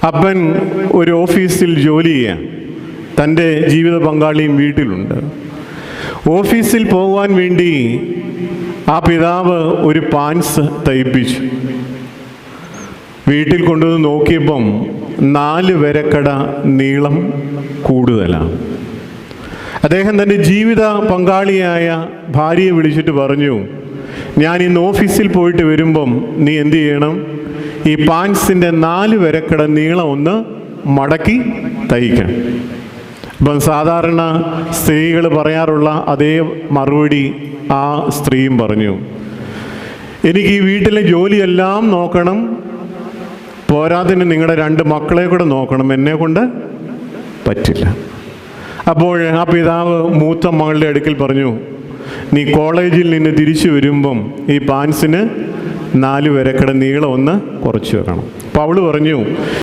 അപ്പൻ ഒരു ഓഫീസിൽ ജോലി ചെയ്യാൻ, തൻ്റെ ജീവിത പങ്കാളിയും വീട്ടിലുണ്ട്. ഓഫീസിൽ പോകുവാൻ വേണ്ടി ആ പിതാവ് ഒരു പാൻസ് തയ്പ്പിച്ചു. വീട്ടിൽ കൊണ്ടുവന്ന് നോക്കിയപ്പം 4 വരക്കട നീളം കൂടുതലാണ്. അദ്ദേഹം തൻ്റെ ജീവിത പങ്കാളിയായ ഭാര്യയെ വിളിച്ചിട്ട് പറഞ്ഞു, ഞാൻ ഇന്ന് ഓഫീസിൽ പോയിട്ട് വരുമ്പം നീ എന്ത് ചെയ്യണം, ഈ പാൻസിൻ്റെ 4 വരക്കട നീളം ഒന്ന് മടക്കി തയ്ക്കണം. ഇപ്പം സാധാരണ സ്ത്രീകൾ പറയാറുള്ള അതേ മറുപടി ആ സ്ത്രീയും പറഞ്ഞു, എനിക്ക് ഈ വീട്ടിലെ ജോലിയെല്ലാം നോക്കണം, പോരാതിന് നിങ്ങളുടെ 2 മക്കളെ കൂടെ നോക്കണം, എന്നെ കൊണ്ട് പറ്റില്ല. അപ്പോൾ ആ പിതാവ് മൂത്ത മകളുടെ അടുക്കൽ പറഞ്ഞു, നീ കോളേജിൽ നിന്ന് തിരിച്ചു വരുമ്പം ഈ പാൻസിന് 4 വരക്കട നീളം ഒന്ന് കുറച്ച് വെക്കണം. അപ്പോൾ അവൾ പറഞ്ഞു,